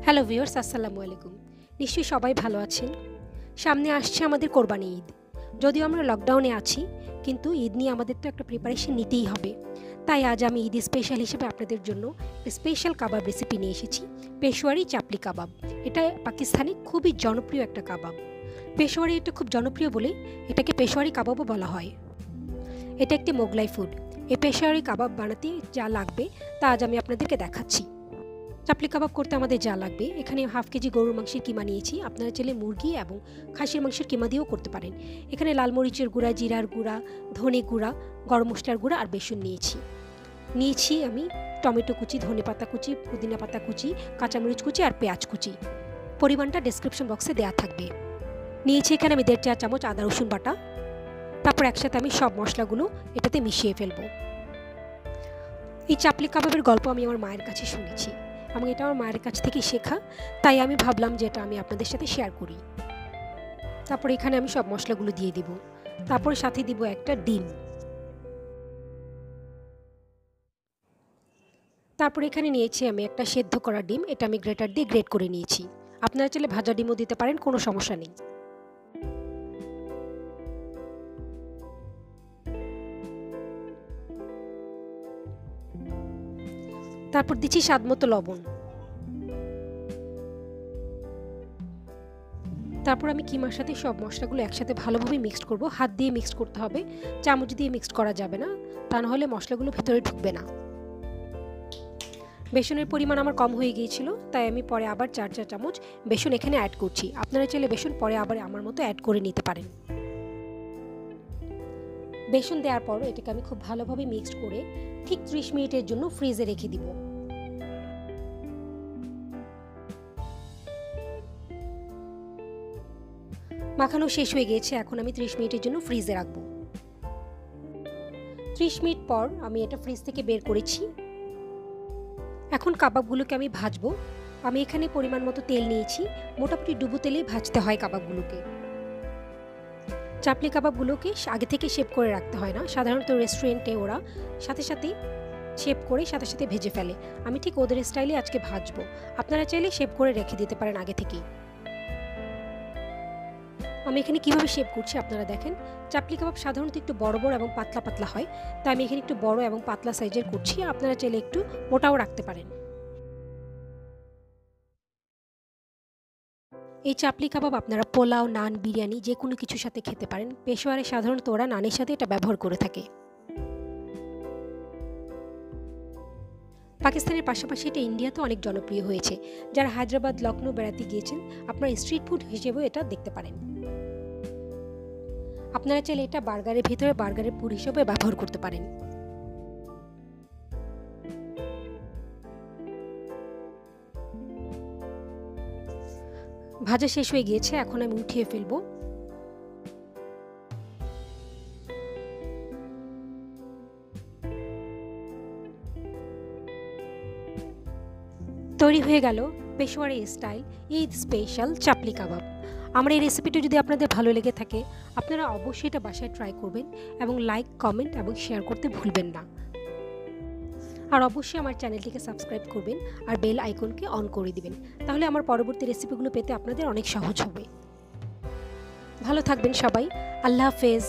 Hello viewers, আসসালামু আলাইকুম। নিশ্চয়ই সবাই ভালো আছেন। সামনে আসছে আমাদের কোরবানি ঈদ। যদিও আমরা লকডাউনে আছি, কিন্তু ঈদ নিয়ে আমাদের তো একটা প্রিপারেশন নিতেই হবে। তাই আজ আমি ঈদ স্পেশাল হিসেবে আপনাদের জন্য স্পেশাল কাবাব রেসিপি নিয়ে এসেছি, পেশওয়ারি চাপলি কাবাব। এটা পাকিস্তানি খুবই জনপ্রিয় একটা কাবাব। পেশওয়ারি এটা খুব জনপ্রিয় বলে এটাকে পেশওয়ারি কাবাবও বলা হয়। এটা একটি মোগলাই ফুড। এই পেশওয়ারি কাবাব বানাতে যা লাগবে তা আজ আমি আপনাদেরকে দেখাচ্ছি। চাপলি কাবাব করতে আমাদের যা লাগবে, এখানে হাফ কেজি গরুর মাংসের কিমা নিয়েছি। আপনারা চাইলে মুরগি এবং খাসির মাংসের কিমা দিয়েও করতে পারেন। এখানে লাল মরিচের গুঁড়া, জিরার গুঁড়া, ধনে গুঁড়া, গরম মশলার গুঁড়া আর বেসন নিয়েছি আমি টমেটো কুচি, ধনে পাতা কুচি, পুদিনা পাতা কুচি, কাঁচামরিচ কুচি আর পেঁয়াজ কুচি। পরিমাণটা ডেসক্রিপশন বক্সে দেওয়া থাকবে। নিয়েছি এখানে আমি 1.5 চা চামচ আদা রসুন বাটা। তারপর একসাথে আমি সব মশলাগুলো এটাতে মিশিয়ে ফেলবো। এই চাপলি কাবাবের গল্প আমি আমার মায়ের কাছে শুনেছি এবং এটা আমার মায়ের কাছ থেকে শেখা, তাই আমি ভাবলাম যে এটা আমি আপনাদের সাথে শেয়ার করি। তারপর এখানে আমি সব মশলাগুলো দিয়ে দিব। তারপর সাথে দিব একটা ডিম। তারপর এখানে নিয়েছি আমি একটা সেদ্ধ করা ডিম। এটা আমি গ্রেটার দিয়ে গ্রেট করে নিয়েছি। আপনারা চাইলে ভাজা ডিমও দিতে পারেন, কোনো সমস্যা নেই। তারপর দিচ্ছি স্বাদমতো লবণ। তারপর আমি কিমার সাথে সব মশলাগুলো একসাথে ভালোভাবে মিক্সড করব। হাত দিয়ে মিক্সড করতে হবে, চামচ দিয়ে মিক্সড করা যাবে না, তা নাহলে মশলাগুলো ভেতরে ঢুকবে না। বেসনের পরিমাণ আমার কম হয়ে গিয়েছিল, তাই আমি পরে আবার 4 চা চামচ বেসন এখানে অ্যাড করছি। আপনারা চাইলে বেসন পরে আবার আমার মতো অ্যাড করে নিতে পারেন। বেসন দেওয়ার পর এটাকে আমি খুব ভালোভাবে মিক্সড করে ঠিক 30 মিনিটের জন্য ফ্রিজে রেখে দিব। মাখানো শেষ হয়ে গিয়েছে, এখন আমি 30 মিনিটের জন্য ফ্রিজে রাখবো। 30 মিনিট পর আমি এটা ফ্রিজ থেকে বের করেছি। এখন কাবাবগুলোকে আমি ভাজবো। আমি এখানে পরিমাণ মতো তেল নিয়েছি। মোটামুটি ডুবো তেলেই ভাজতে হয় কাবাবগুলোকে। চাপলি কাবাবগুলোকে আগে থেকে শেপ করে রাখতে হয় না। সাধারণত রেস্টুরেন্টে ওরা সাথে সাথে শেপ করে সাথে সাথে ভেজে ফেলে। আমি ঠিক ওদের স্টাইলে আজকে ভাজবো। আপনারা চাইলে শেপ করে রেখে দিতে পারেন আগে থেকেই। আমি এখানে কিভাবে শেপ করছি আপনারা দেখেন। চাপলি কাবাব সাধারণত একটু বড় বড় এবং পাতলা পাতলা হয়, তাই আমি এখানে একটু বড় এবং পাতলা সাইজের করছি। আপনারা চাইলে একটু মোটাও রাখতে পারেন। এই চাপলি কাবাব আপনারা পোলাও, নান, বিরিয়ানি যে কোনো কিছুর সাথে খেতে পারেন। পেশোয়ারে সাধারণত ওরা নানের সাথে এটা ব্যবহার করে থাকে। পাকিস্তানের পাশাপাশি এটা ইন্ডিয়াতে অনেক জনপ্রিয় হয়েছে। যারা হায়দ্রাবাদ, লখনৌ বেড়াতে গিয়েছেন, আপনারা স্ট্রিট ফুড হিসেবেও এটা দেখতে পারেন। আপনারা চাইলে এটা বার্গারের ভিতরে বার্গারের পুর হিসেবে ব্যবহার করতে পারেন। ভাজা শেষ হয়ে গিয়েছে, এখন আমি উঠিয়ে ফেলবো। তৈরি হয়ে গেল পেশওয়ারি স্টাইল ঈদ স্পেশাল চাপলি কাবাব। আমার এই রেসিপিটা যদি আপনাদের ভালো লেগে থাকে, আপনারা অবশ্যই এটা বাসায় ট্রাই করবেন এবং লাইক, কমেন্ট এবং শেয়ার করতে ভুলবেন না। আর অবশ্যই আমার চ্যানেলটিকে সাবস্ক্রাইব করবেন আর বেল আইকনকে অন করে দিবেন। তাহলে আমার পরবর্তী রেসিপিগুলো পেতে আপনাদের অনেক সহজ হবে। ভালো থাকবেন সবাই। আল্লাহ হাফেজ।